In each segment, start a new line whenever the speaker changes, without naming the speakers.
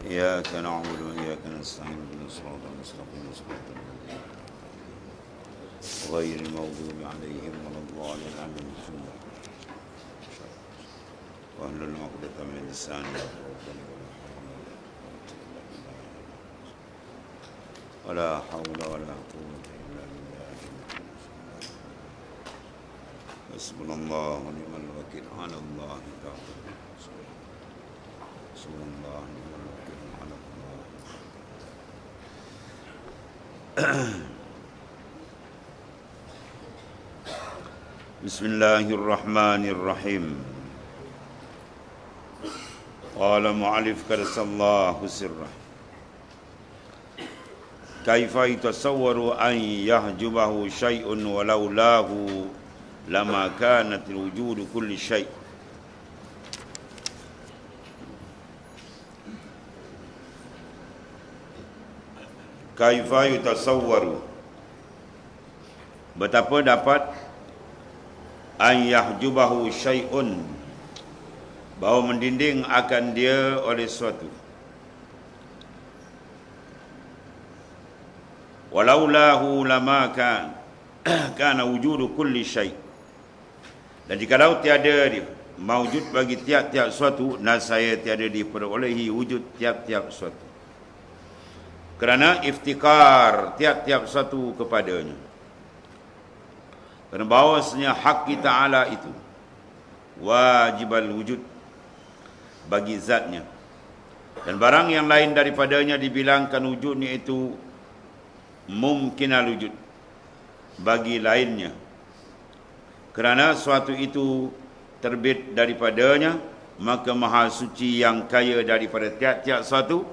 إياك نعبد وإياك نستعين اهدنا الصراط المستقيم صراط الذين غير المغضوب عليهم ولا الضالين آمين واحلل عقدة من لساني يفقهوا قولي ولا حول ولا قوة إلا بالله حسبنا الله ونعم الوكيل على الله توكلنا حسبنا الله ونعم الوكيل على الله. بسم الله الرحمن الرحيم. قال مؤلف قدس الله سره كيف يتصور أن يحجبه شيء ولولاه لما كانت الوجود كل شيء. Kaifa yutasawwaru, betapa dapat an yahjubahu syai'un, bahawa mendinding akan dia oleh suatu, walaulahu lama kana wujudu kulli syai', dan jikalau tiada dia maujud bagi tiap-tiap suatu, nasaya tiada diperolehi wujud tiap-tiap suatu, kerana iftikar tiap-tiap suatu kepadanya. Kerana bahawasanya hak Ta'ala itu wajibal wujud bagi zatnya, dan barang yang lain daripadanya dibilangkan wujudnya itu mungkinal wujud bagi lainnya, kerana suatu itu terbit daripadanya, maka Maha Suci yang kaya daripada tiap-tiap suatu,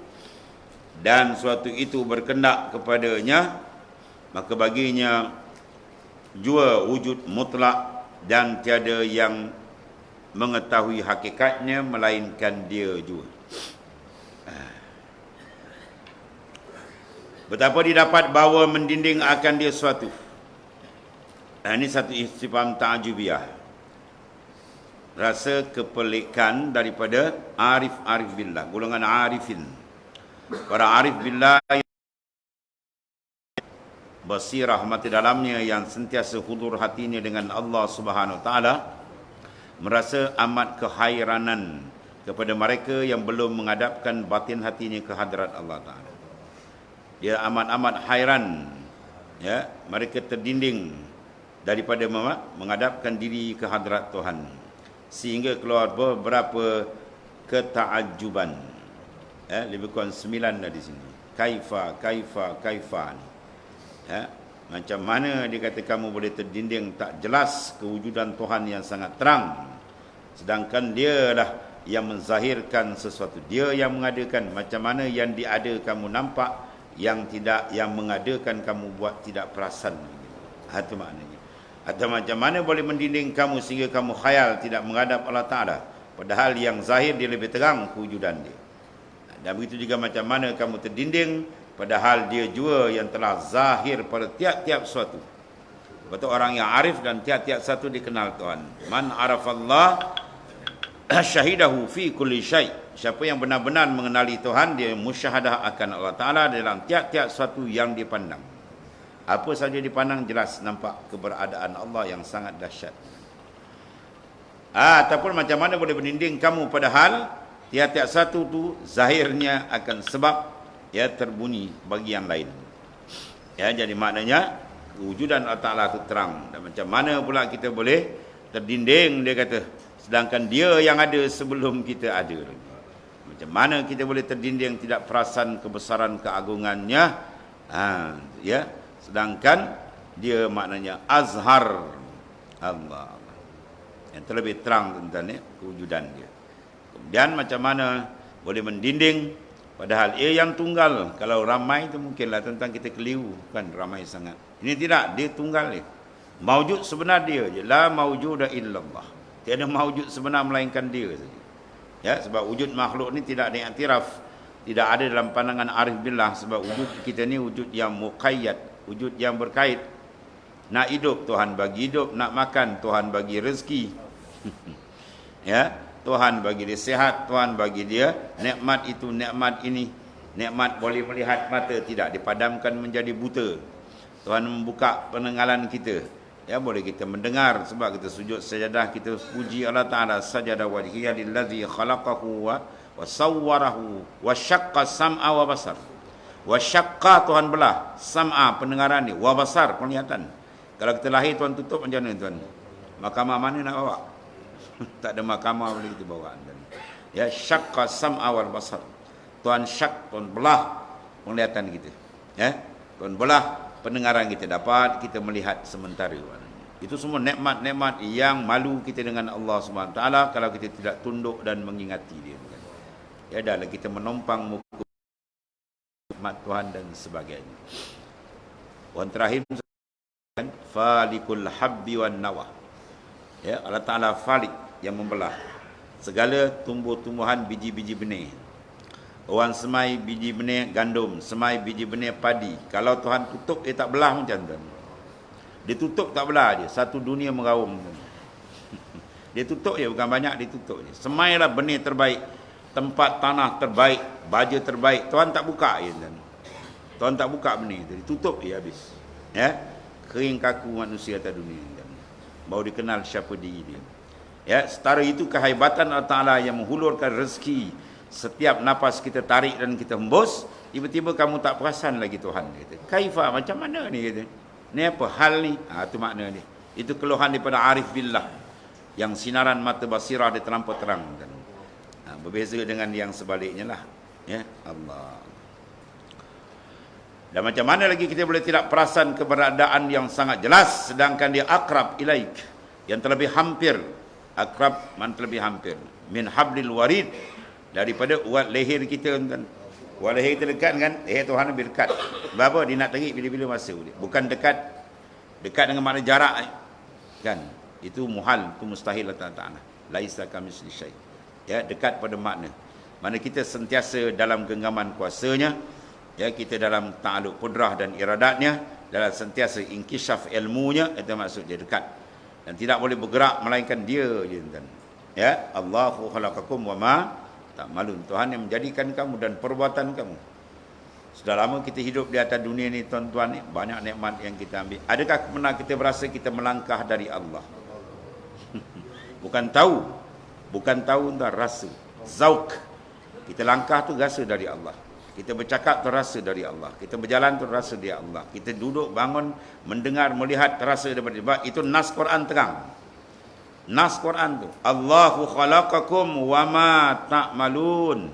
dan suatu itu berkendak kepadanya, maka baginya jua wujud mutlak, dan tiada yang mengetahui hakikatnya melainkan dia jua. Betapa didapat bahawa mendinding akan dia suatu. Ini satu istifham ta'jubiyah, rasa kepelikan daripada arif billah, golongan arifin. Para arif billah basirah mati dalamnya, yang sentiasa hudur hatinya dengan Allah Subhanahu Wa Taala, merasa amat kehairanan kepada mereka yang belum menghadapkan batin hatinya ke hadrat Allah Taala. Dia amat-amat hairan, ya, mereka terdinding daripada menghadapkan diri ke hadrat Tuhan, sehingga keluar beberapa ketaajuban. Lebih kurang 9 di sini. Kaifa ni. Macam mana dia kata kamu boleh terdinding, tak jelas kewujudan Tuhan yang sangat terang, sedangkan dialah yang menzahirkan sesuatu, dia yang mengadakan. Macam mana yang diada kamu nampak, yang tidak, yang mengadakan kamu buat tidak perasan. Itu maknanya. Atau macam mana boleh mendinding kamu sehingga kamu khayal tidak menghadap Allah Ta'ala, padahal yang zahir dia lebih terang kewujudan dia. Dan begitu juga macam mana kamu terdinding, padahal dia jua yang telah zahir pada tiap-tiap suatu. Betul, orang yang arif dan tiap-tiap satu dikenal Tuhan. Man arafallah syahidahu fi kulli syai'. Siapa yang benar-benar mengenali Tuhan, dia musyahadah akan Allah Ta'ala dalam tiap-tiap suatu yang dipandang. Apa saja dipandang, jelas nampak keberadaan Allah yang sangat dahsyat. Ataupun macam mana boleh berdinding kamu, padahal tiap-tiap satu tu zahirnya akan sebab ya terbunyi bagi yang lain. Ya, jadi maknanya wujudan Allah Ta'ala itu terang. Dan macam mana pula kita boleh terdinding, dia kata, sedangkan dia yang ada sebelum kita ada. Macam mana kita boleh terdinding tidak perasan kebesaran keagungannya, ya, sedangkan dia maknanya azhar Allah, yang terlebih terang tentang kewujudan dia. Kemudian macam mana boleh mendinding padahal ia yang tunggal. Kalau ramai itu mungkinlah tentang kita keliru, kan, ramai sangat. Ini tidak, dia tunggal dia. Maujud sebenar dia je. La maujuda illallah. Tiada maujud sebenar melainkan dia saja. Ya, sebab wujud makhluk ni tidak diiktiraf, tidak ada dalam pandangan arif billah, sebab wujud kita ni wujud yang muqayyad, wujud yang berkait. Nak hidup, Tuhan bagi hidup. Nak makan, Tuhan bagi rezeki. Ya, Tuhan bagi dia sihat, Tuhan bagi dia nikmat itu, nikmat ini. Nikmat boleh melihat mata, tidak dipadamkan menjadi buta. Tuhan membuka pendengaran kita. Ya, boleh kita mendengar sebab kita sujud sajadah, kita puji Allah Ta'ala. Sajada wajhiya lillazi khalaqahu wa sawwarahu wa syaqqa sam'a wa basar. Wa syaqqa, Tuhan belah, sam'a pendengaran ni, wa basar penglihatan. Kalau kita lahir Tuhan tutup macam mana Tuan? Mahkamah mana nak bawa? Tak ada mahkamah boleh kita bawa. Ya, syaqqa sam'a wal basar. Tuhan syak, Tuhan belah penglihatan kita. Ya, Tuhan belah pendengaran kita, dapat kita melihat sementara. Itu semua nikmat-nikmat yang malu kita dengan Allah Subhanahu Taala kalau kita tidak tunduk dan mengingati dia. Ya, dalam kita menompang muka nikmat Tuhan dan sebagainya. Wan terakhir, falikul habbi wan nawah. Ya, Allah Taala falik, yang membelah segala tumbuh-tumbuhan biji-biji benih. Orang semai biji benih gandum, semai biji benih padi. Kalau Tuhan tutup, dia tak belah macam tu. Dia tutup tak belah dia. Satu dunia meraung. Dia tutup je, bukan banyak, dia tutup je. Semailah benih terbaik, tempat tanah terbaik, baja terbaik. Tuhan tak buka je. Tuhan tak buka benih tu. Dia tutup je habis. Ya, kering kaku manusia atas dunia. Baru dikenal siapa diri dia. Ya, setara itu kehebatan Allah Ta'ala yang menghulurkan rezeki. Setiap napas kita tarik dan kita hembus, tiba-tiba kamu tak perasan lagi Tuhan. Kata, kaifa, macam mana ni? Kata, ni apa hal ni? Itu makna ni. Itu keluhan daripada arif billah, yang sinaran mata basirah dia terlampau terang. Berbeza dengan yang sebaliknya lah. Ya, Allah. Dan macam mana lagi kita boleh tidak perasan keberadaan yang sangat jelas, sedangkan dia akrab ilaik, yang terlebih hampir. Akrab, man terlebih hampir. Min hablil warid, daripada urat leher kita kan. Urat leher kita dekat kan, leher Tuhan lebih dekat. Sebab apa? Dia nak tarik bila-bila masa. Bukan dekat, dekat dengan makna jarak kan. Itu muhal, itu mustahil Allah Ta'ala. Laisa kamitslihi syai'. Ya, dekat pada makna. Mana kita sentiasa dalam genggaman kuasanya, ya, kita dalam ta'aluk qudrah dan iradatnya, dalam sentiasa inkishaf ilmunya, itu maksud dia dekat. Dan tidak boleh bergerak melainkan dia je kan. Ya, Allahu khalaqakum wa ma tak malun. Tuhan yang menjadikan kamu dan perbuatan kamu. Sudah lama kita hidup di atas dunia ni tuan-tuan, ni banyak nikmat yang kita ambil. Adakah pernah kita berasa kita melangkah dari Allah? Bukan tahu, bukan tahu, entah rasa. Zauk. Kita langkah tu rasa dari Allah. Kita bercakap terasa dari Allah. Kita berjalan terasa dari Allah. Kita duduk, bangun, mendengar, melihat terasa daripada Allah. Itu nas Quran terang. Nas Quran tu, Allahu khalaqakum wa ma ta'malun.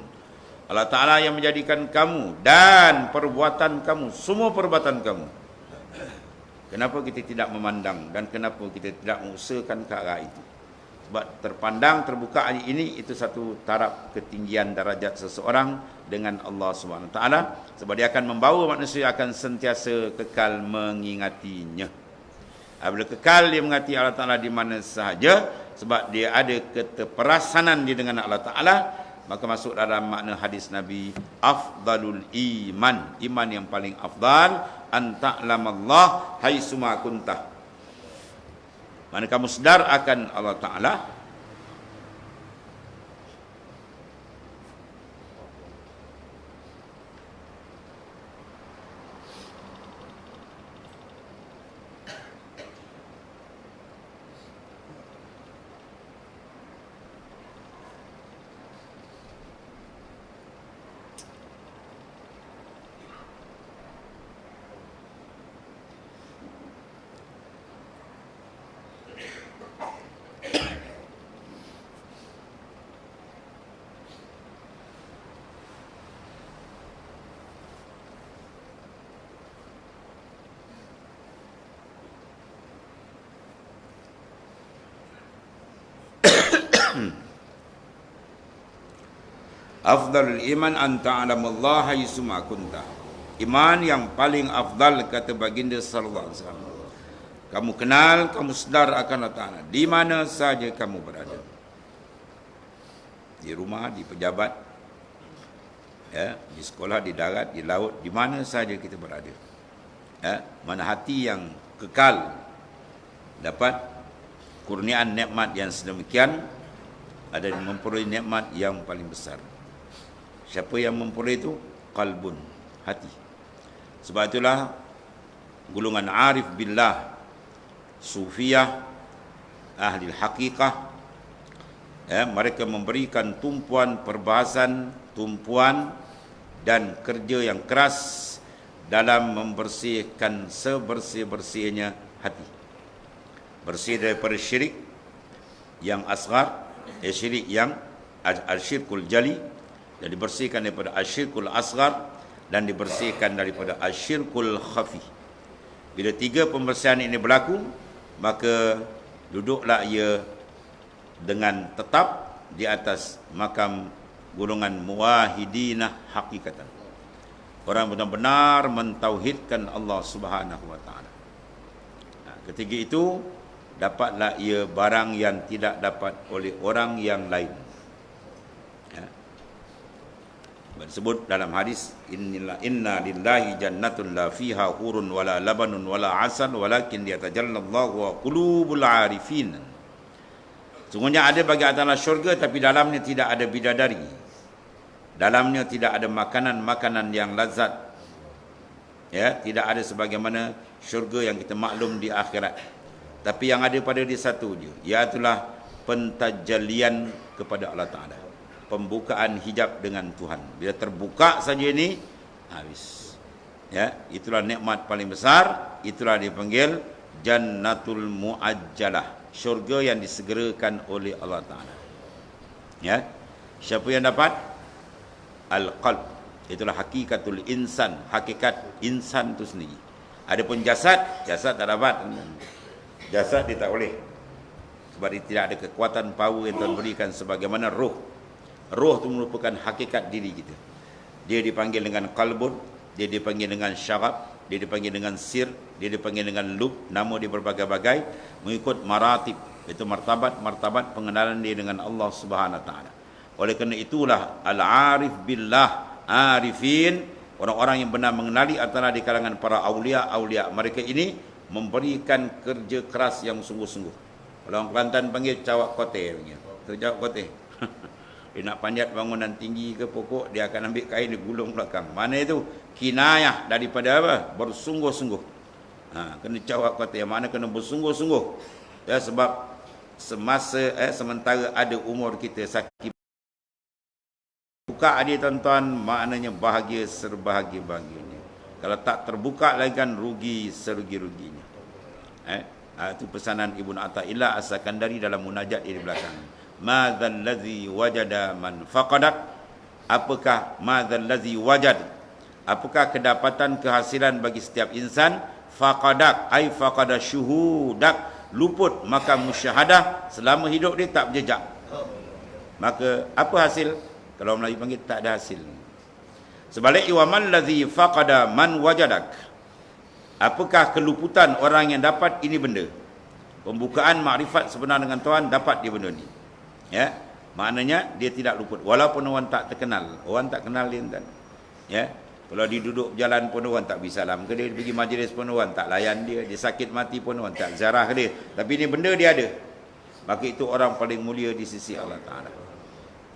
Allah Ta'ala yang menjadikan kamu dan perbuatan kamu, semua perbuatan kamu. Kenapa kita tidak memandang dan kenapa kita tidak mengusahakan ke arah itu? Sebab terpandang, terbuka ini, itu satu taraf ketinggian darajat seseorang dengan Allah Subhanahu Taala. Sebab dia akan membawa manusia akan sentiasa kekal mengingatinya. Bila kekal dia mengasihi Allah Ta'ala di mana sahaja, sebab dia ada keteperasanan dia dengan Allah Ta'ala, maka masuk dalam makna hadis Nabi, afdalul iman, iman yang paling afdal, anta'lamallah haitsuma kuntah. Mana kamu sedar akan Allah Ta'ala, afdalul iman an ta'lamallaha haitsuma kunta. Iman yang paling afdal, kata baginda sallallahu alaihi wasallam, kamu kenal, kamu sedar akan Allah Ta'ala di mana saja kamu berada. Di rumah, di pejabat, ya, di sekolah, di darat, di laut, di mana saja kita berada. Ya, mana hati yang kekal dapat kurniaan nikmat yang sedemikian, ada yang memperoleh nikmat yang paling besar. Siapa yang memperoleh itu? Qalbun, hati. Sebab itulah golongan arif billah, sufiyah, ahli hakikah, mereka memberikan tumpuan perbahasan, tumpuan dan kerja yang keras dalam membersihkan sebersih-bersihnya hati. Bersih daripada syirik yang asghar, syirik yang asyirkul jali, dan dibersihkan daripada asyirkul asghar, dan dibersihkan daripada asyirkul khafi. Bila tiga pembersihan ini berlaku, maka duduklah ia dengan tetap di atas makam golongan muwahidinah hakikatan. Orang benar-benar mentauhidkan Allah Subhanahu wa taala. Ketika itu dapatlah ia barang yang tidak dapat oleh orang yang lain. Disebut dalam hadis, inna lillahi jannatun la fiha hurun wala labanun wala asal walakin yatajallallahu wa qulubul arifin. Sungguhnya ada bagi Allah syurga, tapi dalamnya tidak ada bidadari. Dalamnya tidak ada makanan-makanan yang lazat. Tidak ada sebagaimana syurga yang kita maklum di akhirat. Tapi yang ada pada dia satu je, iaitulah pentajalian kepada Allah Ta'ala. Pembukaan hijab dengan Tuhan. Bila terbuka saja ini, habis. Itulah nikmat paling besar. Itulah dipanggil Jannatul Mu'ajjalah, syurga yang disegerakan oleh Allah Ta'ala. Siapa yang dapat? Al-qalb. Itulah hakikatul insan, hakikat insan itu sendiri. Adapun jasad tak dapat. Jasad dia tak boleh. Sebab dia tidak ada kekuatan power yang Tuhan berikan sebagaimana roh. Roh itu merupakan hakikat diri kita. Dia dipanggil dengan qalbun, dia dipanggil dengan syarab, dia dipanggil dengan sir, dia dipanggil dengan lub, nama dia berbagai-bagai mengikut maratib, itu martabat pengenalan dia dengan Allah Subhanahu wa taala. Oleh kerana itulah al-arif billah, arifin, orang-orang yang benar mengenali antara di kalangan para aulia mereka ini memberikan kerja keras yang sungguh-sungguh. Kalau orang Kelantan panggil cawak kote, tu cawak kote. Dia nak panjat bangunan tinggi ke pokok, dia akan ambil kain dia gulung belakang. Mana itu? Kinayah daripada apa? Bersungguh-sungguh. Kena cawak kote, mana kena bersungguh-sungguh. Sebab semasa sementara ada umur kita sakit buka dia tuan-tuan, maknanya bahagia serbahagia-bahagianya. Kalau tak terbuka lagi kan rugi serugi-ruginya. Itu pesanan Ibnu Athaillah As-Sakandari dalam munajat di belakang. Madzal ladzi wajada man faqadak? Apakah madzal ladzi wajad? Apakah kedapatan kehasilan bagi setiap insan? Faqadak ai faqada syuhudak, luput maka musyahadah, selama hidup dia tak berjejak. Maka apa hasil? Kalau Melayu panggil tak ada hasil. Sebaliknya wa man ladzi faqada man wajadak. Apakah keluputan orang yang dapat ini benda? Pembukaan makrifat sebenar dengan Tuhan, dapat dia benda ni. Maknanya dia tidak luput walaupun orang tak terkenal. Orang tak kenal dia kan. Kalau dia duduk berjalan pun orang tak bisa salam ke dia, pergi majlis pun orang tak layan dia, dia sakit mati pun orang tak ziarah ke dia. Tapi ni benda dia ada. Maka itu orang paling mulia di sisi Allah Taala.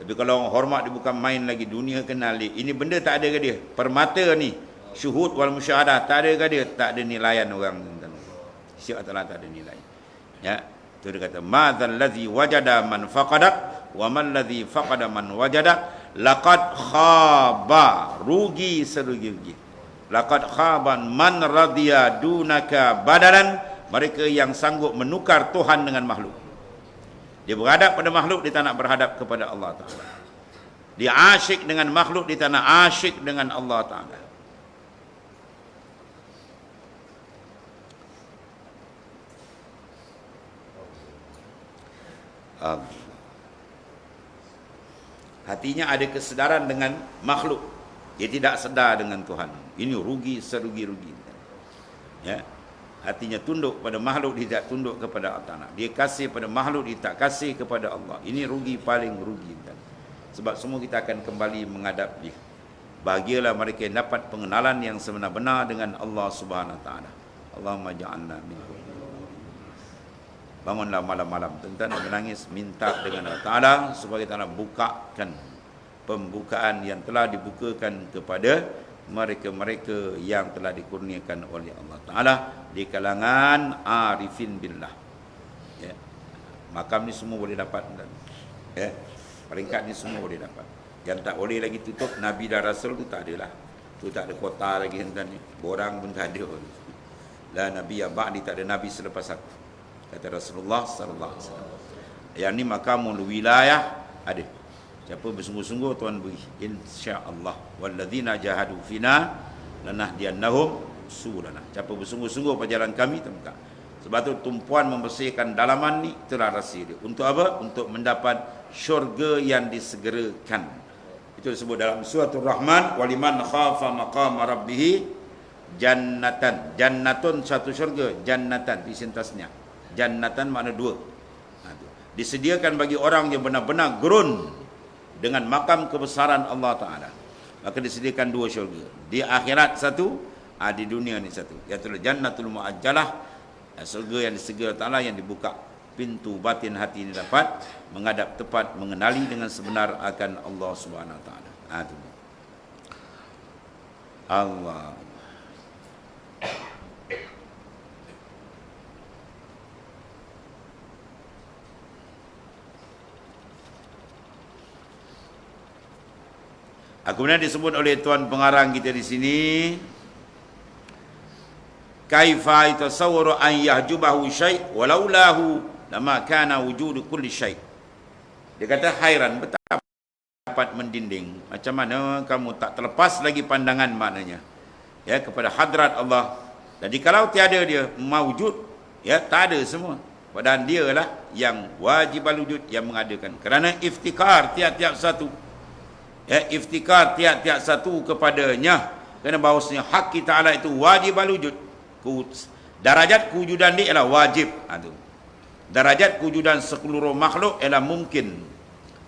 Tapi kalau orang hormat dia bukan main lagi, dunia kenal dia. Ini benda tak ada ke dia? Permata ni, syuhud wal musyahadah tak ada ke dia? Tak ada nilaian orang. Syiar Allah tak ada nilai. Itu dia kata madzal ladzi wajada man faqadak wa man ladzi faqada man wajadak laqad khaba, rugi serugi-rugi. Laqad khaban man radiya dunaka badalan, mereka yang sanggup menukar Tuhan dengan makhluk. Dia berhadap pada makhluk, dia tak nak berhadap kepada Allah Ta'ala. Dia asyik dengan makhluk, dia tak nak asyik dengan Allah Ta'ala. Hatinya ada kesedaran dengan makhluk, dia tidak sedar dengan Tuhan. Ini rugi serugi-rugi. Hatinya tunduk pada makhluk, dia tidak tunduk kepada Allah Ta'ala. Dia kasih pada makhluk, dia tak kasih kepada Allah. Ini rugi paling rugi. Sebab semua kita akan kembali menghadap dia. Bahagialah mereka yang dapat pengenalan yang sebenar-benar dengan Allah Subhanahu Wa Ta'ala. Allahumma ja'alna minhum. Bangunlah malam-malam tuan-tuan menangis, minta dengan Allah Ta'ala supaya Allah bukakan pembukaan yang telah dibukakan kepada mereka-mereka yang telah dikurniakan oleh Allah Ta'ala di kalangan arifin billah. Ya. Makam ni semua boleh dapat. Ya. Peringkat ni semua boleh dapat. Yang tak boleh lagi tutup Nabi dan Rasul tu tak adalah. Tu tak ada kota lagi tuan ni. Borang pun tak ada. La Nabi ya ba'di, tak ada Nabi selepas aku. Kata Rasulullah sallallahu alaihi wasallam. Yang ni makamul wilayah ada. Siapa bersungguh-sungguh Tuhan beri, insya-Allah. Walladzina jahadu fina lanahdiyannahum subulana. Siapa bersungguh-sungguh pada jalan kami tempat. Sebab tu tumpuan membersihkan dalaman ni itulah rahsia dia. Untuk apa? Untuk mendapat syurga yang disegerakan. Itu disebut dalam surah Ar-Rahman, waliman khafa maqama rabbih jannatan. Jannatun satu syurga, jannatan di sentasnya. Jannatan makna dua. Disediakan bagi orang yang benar-benar gerun dengan makam kebesaran Allah Ta'ala. Maka disediakan dua syurga. Di akhirat satu, di dunia ni satu. Iaitu jannatul mu'ajjalah, syurga yang disegera Ta'ala, yang dibuka pintu batin hati ini dapat menghadap tepat, mengenali dengan sebenar akan Allah Subhanahu Wa Ta'ala. Allah. Kemudian disebut oleh tuan pengarang kita di sini, kaifa yatasawwaru an yahjubahu syai' walaulahu lama kana wujudu kulli syai'. Dia kata hairan, betapa dapat mendinding, macam mana kamu tak terlepas lagi pandangan maknanya ya kepada hadrat Allah. Jadi kalau tiada dia mawujud, ya tak ada semua. Padahal dialah yang wajib wujud, yang mengadakan. Kerana iftikar tiap-tiap satu, ya, iftikar tiap-tiap satu kepadanya, kerana bahawasanya hak kita Allah itu wajib wujud. Darajat kewujudan dia ialah wajib. Darajat kewujudan seluruh makhluk ialah mungkin.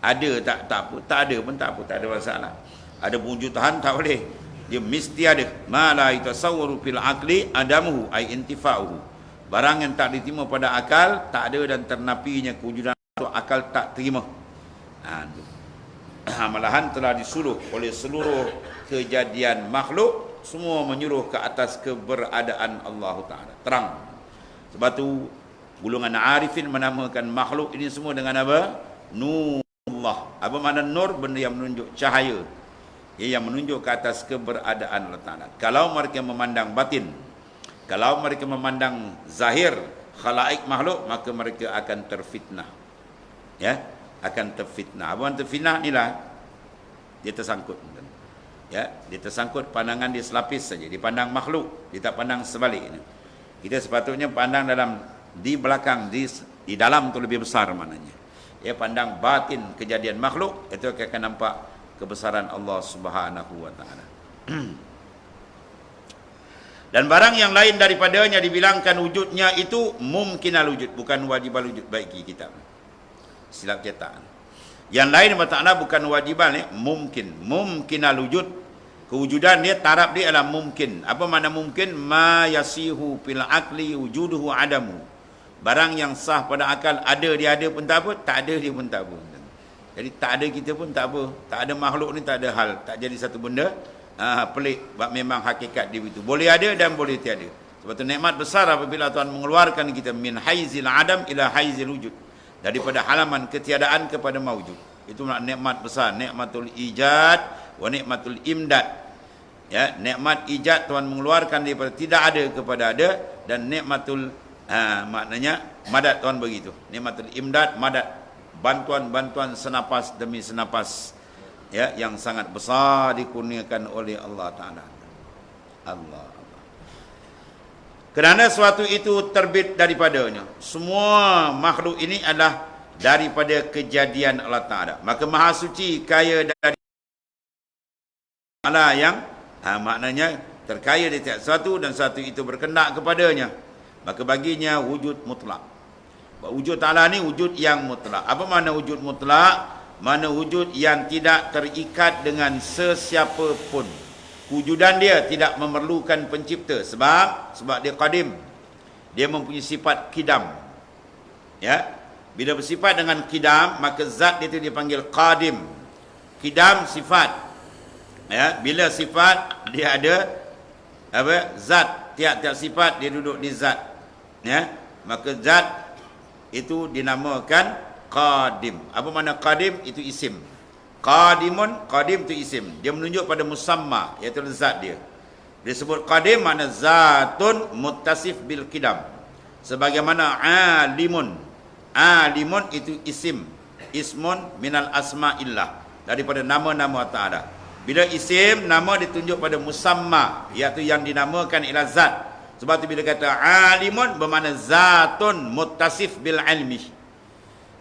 Ada tak apa, tak ada pun tak apa, tak ada masalah. Ada pewujudan tak boleh, dia mesti ada. Ma la yatasawwaru fil aqli adamuhu ay intifa'uhu. Barang yang tak diterima pada akal, tak ada dan ternapinya kewujudan itu, akal tak terima. Malahan telah disuruh oleh seluruh kejadian makhluk, semua menyuruh ke atas keberadaan Allah Ta'ala. Terang. Sebab tu golongan arifin menamakan makhluk ini semua dengan apa? Nurullah. Apa makna nur? Benda yang menunjuk cahaya, yang menunjuk ke atas keberadaan Allah Ta'ala. Kalau mereka memandang batin, kalau mereka memandang zahir khalaik makhluk, maka mereka akan terfitnah. Ya, akan terfitnah. Apa yang terfitnah inilah dia tersangkut. Ya, dia tersangkut, pandangan dia selapis saja, dia pandang makhluk, dia tak pandang sebaliknya. Kita sepatutnya pandang dalam, di belakang, di dalam tu lebih besar maknanya. Ya, pandang batin kejadian makhluk, itu akan nampak kebesaran Allah Subhanahu Wa Ta'ala. Dan barang yang lain daripadanya dibilangkan wujudnya itu mungkinal wujud, bukan wajibal wujud bagi kita. Silap cetak. Yang lain bermakna bukan wajiban, mungkinal wujud. Kewujudan dia, taraf dia adalah mungkin. Apa makna mungkin? Ma yasihu fil aqli wujuduhu adamu. Barang yang sah pada akal, ada dia ada pun tak apa, tak ada dia pun tak apa. Jadi tak ada kita pun tak apa. Tak ada makhluk ni tak ada hal, tak jadi satu benda pelik. Memang hakikat dia itu. Boleh ada dan boleh tiada. Sebab tu nikmat besar apabila Tuhan mengeluarkan kita min haizil adam ila haizil wujud. Daripada halaman ketiadaan kepada mawujud. Itu nikmat besar, nikmatul ijad wa nikmatul imdad. Ya, nikmat ijad, Tuhan mengeluarkan daripada tidak ada kepada ada, dan nikmatul maknanya madad, Tuhan begitu. Nikmatul imdad, madad, bantuan-bantuan senapas demi senapas, ya, yang sangat besar dikurniakan oleh Allah Ta'ala. Allah. Kerana suatu itu terbit daripadanya. Semua makhluk ini adalah daripada kejadian Allah Ta'ala. Maka Maha Suci kaya dari Allah yang maknanya terkaya dari tiap satu, dan satu itu berkendak kepadanya. Maka baginya wujud mutlak. Wujud Ta'ala ni wujud yang mutlak. Apa makna wujud mutlak? Mana wujud yang tidak terikat dengan sesiapa pun. Wujudan dia tidak memerlukan pencipta, sebab dia qadim. Dia mempunyai sifat kidam. Ya, bila bersifat dengan qidam, maka zat itu dipanggil qadim. Qidam sifat. Ya, bila sifat dia ada apa? Zat, tiap-tiap sifat dia duduk di zat. Ya, maka zat itu dinamakan qadim. Apa makna qadim? Itu isim. Qadimun, qadim itu isim. Dia menunjuk pada musamma, iaitu zat dia. Disebut qadim makna zatun muttasif bil qidam. Sebagaimana alimun. Alimun itu isim. Ismun minal asma'illah. Daripada nama-nama Ta'ala. Bila isim, nama ditunjuk pada musamma, iaitu yang dinamakan ialah zat. Sebab itu bila kata alimun, bermakna zatun muttasif bil ilmi.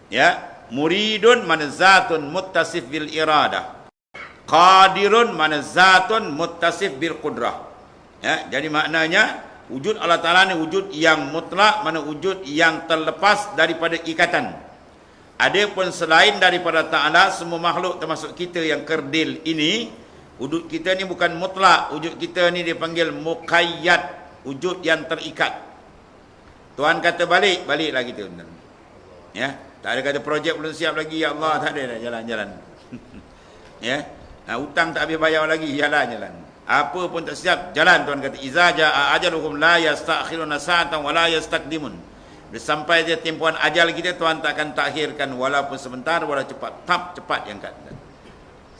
Ya, muridun makna zatun muttasif bil iradah. Qadirun makna zatun muttasif bil qudrah. Ya, jadi maknanya wujud Allah Ta'ala ni wujud yang mutlak, mana wujud yang terlepas daripada ikatan. Adapun selain daripada Ta'ala, semua makhluk termasuk kita yang kerdil ini, wujud kita ni bukan mutlak. Wujud kita ni dipanggil muqayyad, wujud yang terikat. Tuhan kata balik, baliklah kita. Ya, tak ada kata projek belum siap lagi, ya Allah, tak ada dah, jalan-jalan. Ya, hutang tak habis bayar lagi, jalan-jalan. Apa pun tak siap, jalan. Tuhan kata iza jaa ajaluhum la yastakhiruna sa'atan wa la yastaqdimun. Bila sampai dia tempohan ajal kita, Tuhan tak akan takhirkan walaupun sebentar, walaupun cepat yang kata.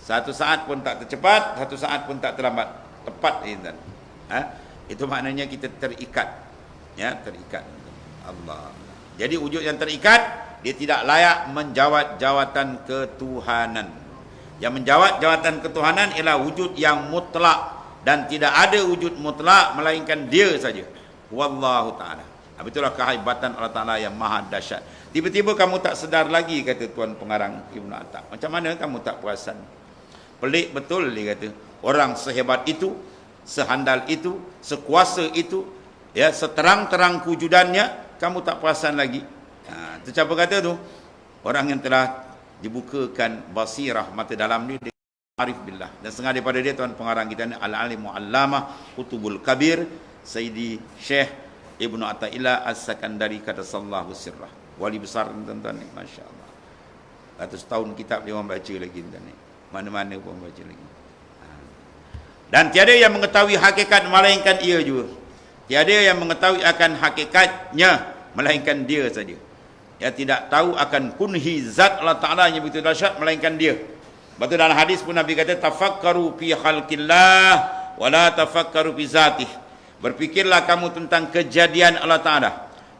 Satu saat pun tak tercepat, satu saat pun tak terlambat, tepat ini. Itu maknanya kita terikat. Ya, terikat. Allah. Jadi wujud yang terikat, dia tidak layak menjawat jawatan ketuhanan. Yang menjawat jawatan ketuhanan ialah wujud yang mutlak, dan tidak ada wujud mutlak melainkan dia saja. Wallahu ta'ala. Itulah kehebatan Allah Ta'ala yang maha dahsyat. Tiba-tiba kamu tak sedar lagi, kata Tuan Pengarang Ibn Attab. Macam mana kamu tak perasan? Pelik betul, dia kata. Orang sehebat itu, sehandal itu, sekuasa itu, ya, seterang-terang kewujudannya, kamu tak perasan lagi. Itu siapa kata tu? Orang yang telah dibukakan basirah mata dalam ni, arif billah. Dan setengah daripada dia Tuan Pengarang kita ni al-alim mu'allamah kutubul kabir Sayyidi Syekh Ibnu Athaillah As-Sakandari qaddasallahu sirrah. Wali besar tuan-tuan ni, masya-Allah. 100 tahun kitab dia orang baca lagi tuan ni. Mana-mana pun baca lagi. Dan tiada yang mengetahui hakikat melainkan ia juga. Tiada yang mengetahui akan hakikatnya melainkan dia saja. Yang tidak tahu akan kunhi zat Allah Ta'ala yang begitu dahsyat melainkan dia. Betul dalam hadis pun Nabi kata tafakkaru fi khalqillah wa la tafakkaru fi zatih. Berfikirlah kamu tentang kejadian Allah Ta'ala.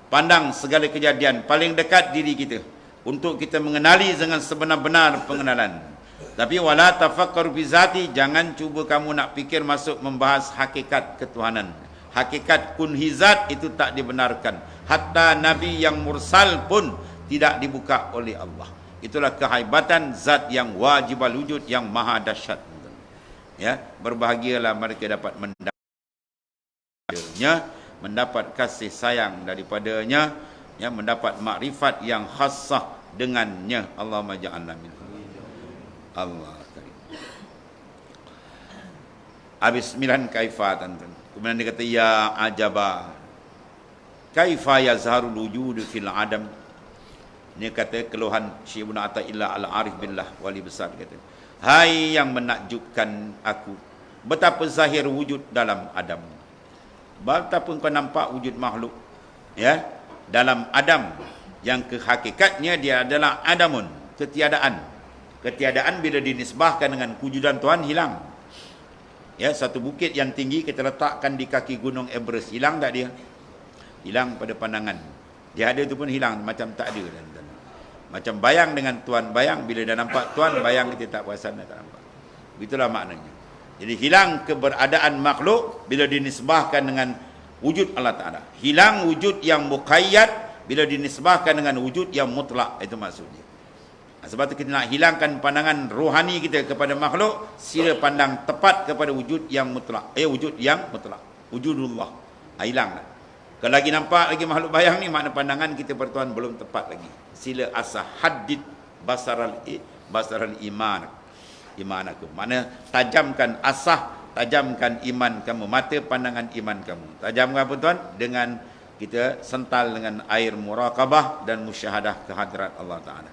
Pandang segala kejadian paling dekat diri kita untuk kita mengenali dengan sebenar-benar pengenalan. Tapi wala tafakkaru fi zati, jangan cuba kamu nak fikir masuk membahas hakikat ketuhanan. Hakikat kunhi zat itu tak dibenarkan. Hatta Nabi yang mursal pun tidak dibuka oleh Allah. Itulah kehebatan zat yang wajibal wujud yang maha dahsyat. Ya, berbahagialah mereka dapat mendapat kasih sayang daripadanya, ya, mendapat makrifat yang khassah dengannya. Allahumma ja'alna minhum. Allah karim. Habis 9 kaifa tuan-tuan. Kemudian dia kata ya ajaba. Kaifa yazharul wujud fil adam. Ini kata keluhan Syekh Ibn Athaillah Al-Arif Billah, wali besar, kata, hai yang menakjubkan aku, betapa zahir wujud dalam Adam. Betapa kau nampak wujud makhluk, ya, dalam Adam, yang kehakikatnya dia adalah adamun, ketiadaan. Ketiadaan bila dinisbahkan dengan kewujudan Tuhan hilang. Ya, satu bukit yang tinggi kita letakkan di kaki gunung Everest, hilang tak dia? Hilang pada pandangan. Dia ada tu pun hilang, macam tak ada. Macam bayang dengan Tuhan, bayang bila dah nampak Tuhan, bayang kita tak perasan, tak nampak. Begitulah maknanya. Jadi hilang keberadaan makhluk bila dinisbahkan dengan wujud Allah Ta'ala. Hilang wujud yang muqayyad bila dinisbahkan dengan wujud yang mutlak. Itu maksudnya. Sebab itu kita nak hilangkan pandangan rohani kita kepada makhluk, sila pandang tepat kepada wujud yang mutlak. Wujud yang mutlak. Wujudullah. Hilanglah. Kalau lagi nampak lagi makhluk bayang ni, makna pandangan kita pada Tuhan belum tepat lagi. Sila asah hadid basaral imanakum. Makna tajamkan asah, tajamkan iman kamu, mata pandangan iman kamu. Tajamkan apa Tuhan? Dengan kita sental dengan air muraqabah dan musyahadah kehadrat Allah Ta'ala.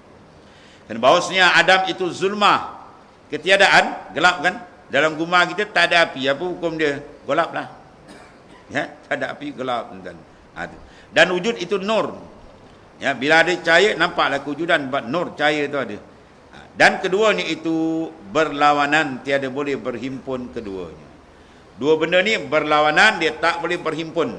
Dan bahawasanya Adam itu zulmah, ketiadaan, gelap kan? Dalam gumar kita tak ada api, apa hukum dia? Gelap lah. Ya, tak ada api, gelap. Dan wujud itu nur. Ya, bila ada cahaya, nampaklah kewujudan, nur, cahaya itu ada. Dan keduanya itu berlawanan, tiada boleh berhimpun keduanya. Dua benda ni berlawanan, dia tak boleh berhimpun.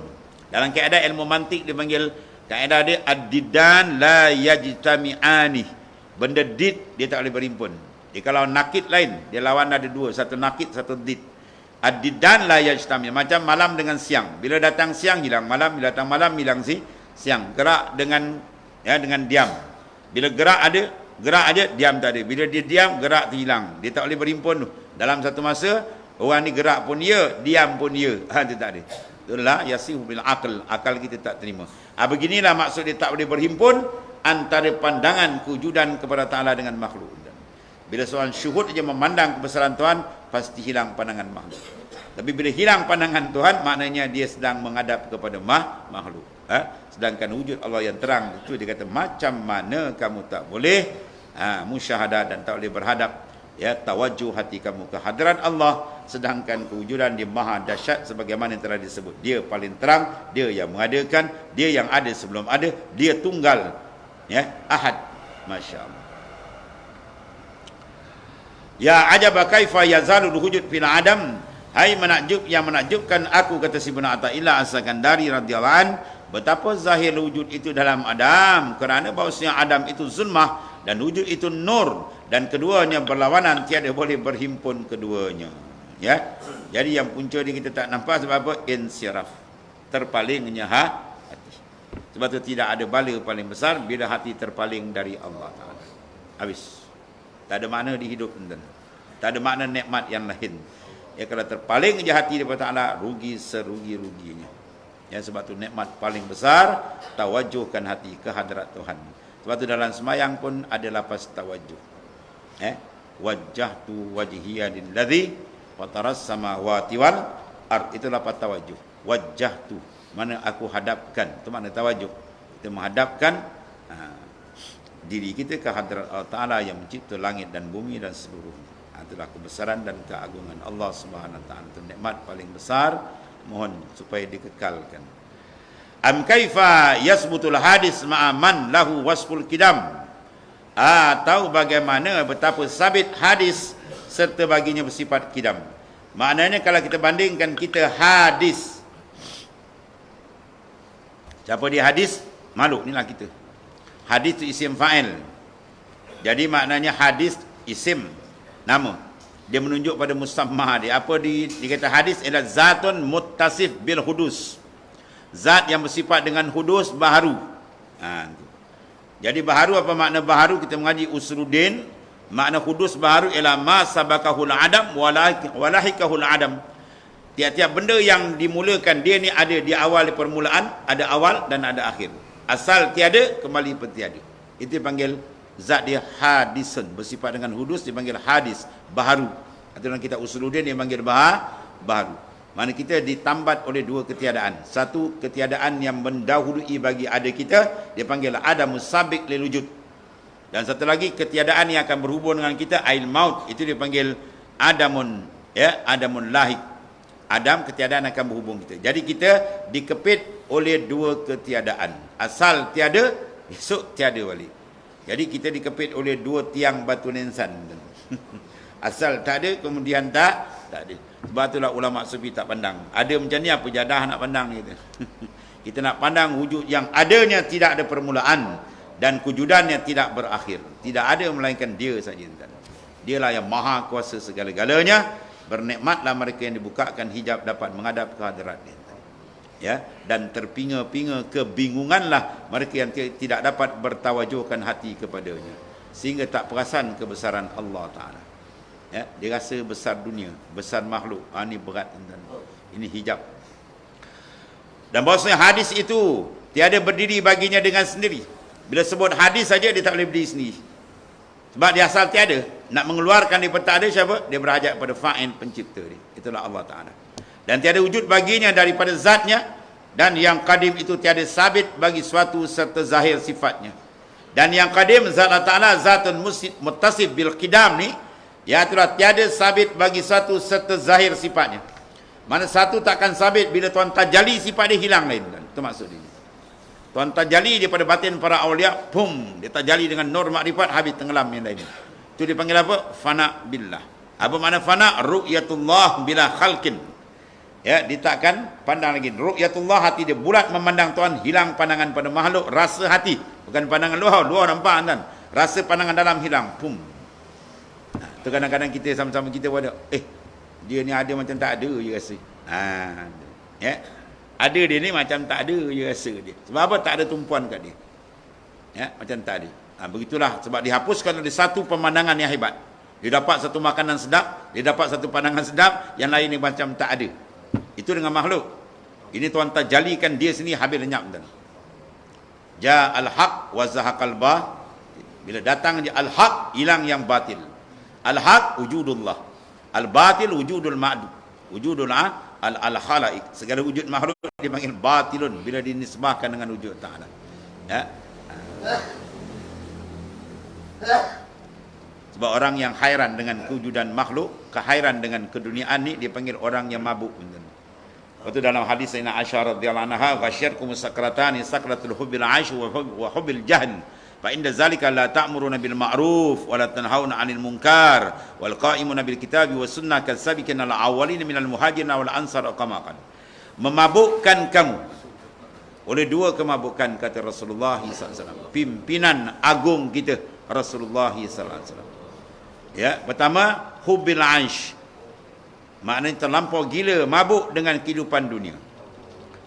Dalam kaedah ilmu mantik dia panggil, kaedah dia ad-diddan la yajtami'ani. Benda did dia tak boleh berhimpun. Dia kalau nakid lain, dia lawan ada dua, satu nakid, satu did. Ad-diddan la yajtami', macam malam dengan siang. Bila datang siang hilang malam, bila datang malam hilang siang. Gerak dengan dengan diam. Bila gerak ada, diam tak ada. Bila dia diam, gerak tu hilang. Dia tak boleh berhimpun tu. Dalam satu masa, orang ni gerak pun ya, diam pun ya. Itu tak ada. Itulah yasihu bil aql, akal kita tak terima. Beginilah maksud dia tak boleh berhimpun antara pandangan kewujudan kepada Ta'ala dengan makhluk. Bila seorang syuhud saja memandang kebesaran Tuhan, pasti hilang pandangan makhluk. Tapi bila hilang pandangan Tuhan, maknanya dia sedang menghadap kepada makhluk. Sedangkan wujud Allah yang terang itu dia kata macam mana kamu tak boleh musyahadah dan tak boleh berhadap, tawajuh hati kamu ke hadrat Allah, sedangkan kewujudan dia maha dahsyat sebagaimana yang telah disebut. Dia paling terang, dia yang mengadakan, dia yang ada sebelum ada, dia tunggal, ahad. Masya-Allah. Ya ajaba kaifa yazalul wujud fil adam. Hai menakjub yang menakjubkan aku, kata si Ibnu Athaillah As-Sakandari radhiyallahu an, betapa zahir wujud itu dalam Adam, kerana bahawasanya Adam itu zulmah dan wujud itu nur, dan keduanya berlawanan, tiada boleh berhimpun keduanya. Jadi yang punca ni kita tak nampak sebab apa? Insiraf, terpalingnya hati. Sebab tu tidak ada bala paling besar bila hati terpaling dari Allah Ta'ala. Habis. Tak ada makna di hidup, tak ada makna nikmat yang lain. Kalau terpaling je hati daripada Ta'ala, rugi serugi-ruginya. Sebab tu nikmat paling besar, tawajuhkan hati ke hadrat Tuhan. Sebab tu dalam semayang pun ada lapas tawajuh. Wajjahtu wajhiya lilladzi fataras samawati wal ard. Itu lapas tawajuh. Wajjahtu, mana aku hadapkan. Itu makna tawajuh. Kita menghadapkan diri kita ke hadrat Allah Ta'ala yang mencipta langit dan bumi dan seluruhnya. Itulah kebesaran dan keagungan Allah Subhanahu Wa Ta'ala. Itu nikmat paling besar, mohon supaya dikekalkan. Am kaifa yasbutul hadis ma'aman lahu wasful kidam. Tahu bagaimana betapa sabit hadis serta baginya bersifat kidam. Maknanya kalau kita bandingkan kita hadis, siapa dia hadis? Makhluk, inilah kita. Hadis itu isim fa'il. Jadi maknanya hadis isim, nama. Dia menunjuk pada musamma dia. Apa dikata hadis ialah zatun muttasif bil hudus. Zat yang bersifat dengan hudus baharu. Jadi baharu, apa makna baharu? Kita mengaji Usuluddin. Makna hudus baharu ialah ma sabakahul adam walahikahul adam. Tiap-tiap benda yang dimulakan, dia ni ada di awal, di permulaan, ada awal dan ada akhir. Asal tiada, kembali pun tiada. Itu dipanggil zat dia hadisun, bersifat dengan hudus dipanggil hadis, baharu. Atau dalam kitab Usuluddin dia panggil baharu. Mana kita ditambat oleh dua ketiadaan. Satu ketiadaan yang mendahului bagi ada kita, dia panggil adamus sabiq lil wujud. Dan satu lagi ketiadaan yang akan berhubung dengan kita, ail maut, itu dia panggil adamun, adamun lahik. Adam, ketiadaan akan berhubung kita. Jadi kita dikepit oleh dua ketiadaan. Asal tiada, esok tiada balik. Jadi kita dikepit oleh dua tiang batu nisan. Asal tak ada, kemudian tak ada. Sebab itulah ulama sufi tak pandang. Ada macam ni, apa jadah nak pandang kita. Kita nak pandang wujud yang adanya tidak ada permulaan dan kewujudannya tidak berakhir. Tidak ada melainkan dia saja. Dialah yang maha kuasa segala-galanya. Bernikmatlah mereka yang dibukakan hijab dapat menghadap ke hadiratnya. Dan terpinga-pinga kebingunganlah mereka yang tidak dapat bertawajuhkan hati kepadanya, sehingga tak perasan kebesaran Allah Ta'ala. Dia rasa besar dunia, besar makhluk. Ini berat, ini hijab. Dan bahawasanya hadis itu tiada berdiri baginya dengan sendiri. Bila sebut hadis saja, dia tak boleh berdiri sendiri. Sebab dia asal tiada. Nak mengeluarkan daripada tak ada siapa? Dia berhajat kepada fa'il pencipta dia. Itulah Allah Ta'ala. Dan tiada wujud baginya daripada zatnya, Dan yang qadim itu tiada sabit bagi suatu serta zahir sifatnya. Dan yang qadim zat Allah Ta'ala zatun muttasif bil qidam ni, iaitulah tiada sabit bagi suatu serta zahir sifatnya. Mana satu takkan sabit bila Tuhan tajalli sifat dia hilang lain. Itu maksud dia. Tuhan tajalli daripada batin para awliya, pum, dia tajalli dengan nur makrifat, habis tenggelam yang lain. Itu dipanggil apa? Fana billah. Apa makna fana? Ru'yatullah bila khalqin. Ya, ditakkan pandang lagi. Ru'yatullah, hati dia bulat memandang Tuhan, hilang pandangan pada makhluk, rasa hati, bukan pandangan luar. Luar nampak kan? Rasa pandangan dalam hilang. Pum. Nah, tu kadang-kadang kita sama-sama kita pada dia ni ada macam tak ada je rasa. Ya. Ada dia ni macam tak ada je rasa dia. Sebab apa? Tak ada tumpuan kat dia. Ya, macam tak ada. Begitulah sebab dihapuskan oleh satu pemandangan yang hebat. Dia dapat satu makanan sedap, dia dapat satu pandangan sedap, yang lain ni macam tak ada. Itu dengan makhluk. Ini Tuhan tajalikan dia sini habis lenyap dan. Ja al-haq wa zahaqal ba. Bila datang dia al-haq, hilang yang batil. Al-haq wujudullah. Al-batil wujudul ma'dud. Wujudul al-khalaiq. Segala wujud makhluk dipanggil batilun bila dinisbahkan dengan wujud Ta'ala. Ya. Sebab orang yang hairan dengan kewujudan makhluk, kehairan dengan keduniaan ni dipanggil orang yang mabuk. Itu dalam hadis Sayyidina Aisyah radhiyallahu anha, ghasyirkum sakratani, sakratul hubbil 'aish wa hubbil jahl. Fa inda zalika la ta'muruna bil ma'ruf wa la tanhauna 'anil munkar wal qa'imuna bil kitabi was sunnah kasabiqina al awwalin minal muhajirin wal ansar qamaqan. Memabukkan kamu oleh dua kemabukan, kata Rasulullah SAW, pimpinan agung kita Rasulullah SAW. Ya, pertama hubbil 'aish. Maknanya terlampau gila, mabuk dengan kehidupan dunia.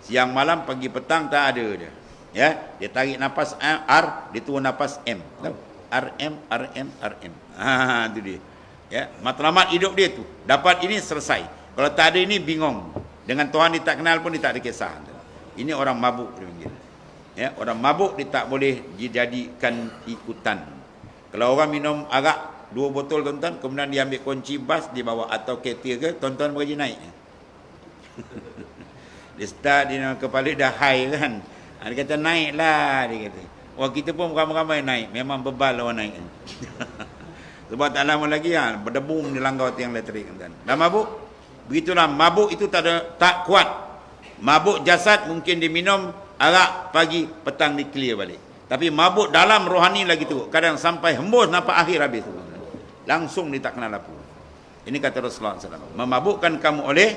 Siang malam, pagi petang tak ada dia. Ya, dia tarik nafas R, dia turun nafas M. Tahu? RM, RM, RM. Itu dia. Ya, matlamat hidup dia tu. Dapat ini selesai. Kalau tak ada ini bingung. Dengan Tuhan dia tak kenal pun dia tak ada kisah. Ini orang mabuk dia panggil. Ya, orang mabuk dia tak boleh dijadikan ikutan. Kalau orang minum arak 2 botol tuan-tuan, kemudian dia ambil kunci bas, dia bawa atau kereta ke, tuan-tuan berjaya naik. Dia start, dia kepala dah high kan. Dia kata naiklah, dia kata. Wah, kita pun ramai-ramai naik, memang bebal orang naik. Sebab tak lama lagi berdebum di langgar tiang elektrik kan. Dah mabuk. Begitulah, mabuk itu tak kuat. Mabuk jasad mungkin diminum arak pagi, petang di clear balik. Tapi mabuk dalam rohani lagi tu. Kadang sampai hembus nampak akhir habis tu. Langsung dia tak kenal apa. Ini kata Rasulullah SAW. Memabukkan kamu oleh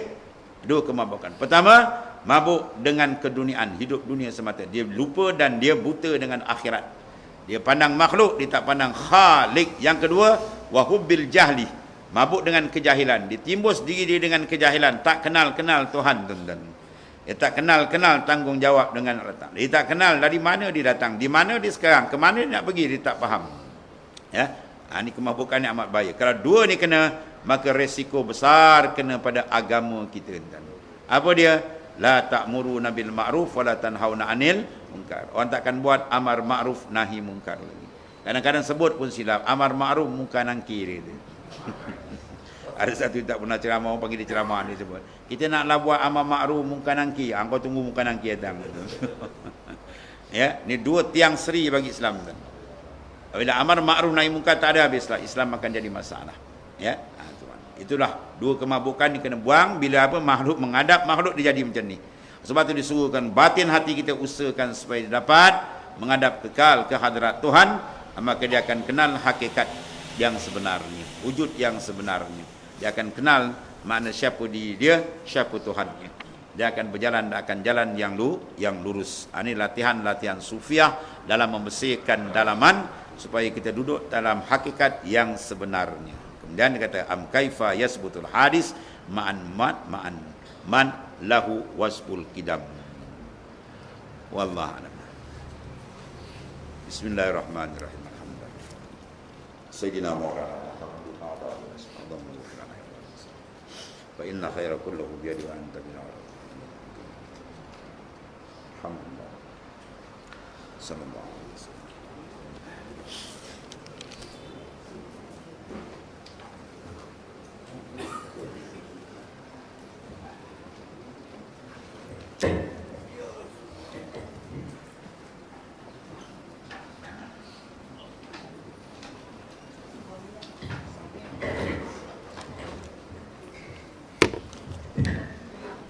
2 kemabukan. Pertama, mabuk dengan keduniaan, hidup dunia semata. Dia lupa dan dia buta dengan akhirat. Dia pandang makhluk, dia tak pandang khalik. Yang kedua, wahubbil jahli. Mabuk dengan kejahilan. Dia timbus diri dia dengan kejahilan. Tak kenal-kenal Tuhan, tuan-tuan. Dia tak kenal-kenal tanggungjawab dengan Allah Ta'ala. Dia tak kenal dari mana dia datang, di mana dia sekarang, ke mana dia nak pergi, dia tak faham. Ya. Ini kemabukan yang amat bahaya. Kalau 2 ni kena, maka resiko besar kena pada agama kita. Apa dia? La ta'muruna bil ma'ruf wa la tanhauna 'anil munkar. Orang takkan buat amar ma'ruf nahi munkar lagi. Kadang-kadang sebut pun silap. Amar ma'ruf munkar nangkir dia. Ada satu tak pernah ceramah, orang panggil dia ceramah ni sebut. Kita naklah buat amar ma'ruf munkar nangkir. Kau tunggu munkar nangkir datang. Ya, ni 2 tiang seri bagi Islam kan. Bila amar ma'ruf nahi munkar tak ada, habislah Islam akan jadi masalah. Ya, itulah 2 kemabukan ni kena buang. Bila apa makhluk menghadap makhluk, dia jadi macam ni. Sebab tu disuruhkan batin hati kita usahakan supaya dia dapat menghadap kekal ke hadirat Tuhan, maka dia akan kenal hakikat yang sebenarnya, wujud yang sebenarnya. Dia akan kenal makna siapa dia, siapa Tuhannya. Dia akan berjalan akan jalan yang lurus. Ini latihan sufiah dalam membersihkan dalaman supaya kita duduk dalam hakikat yang sebenarnya. Kemudian dia kata am kaifa yasbutul hadis ma'an man lahu wasbul qidam. Wallahu a'lam. Bismillahirrahmanirrahim. Alhamdulillah. Sayyidina Muhammad fa inna khaira kulluhu bi yadi wa anta bi alhamdulillah. Sallallahu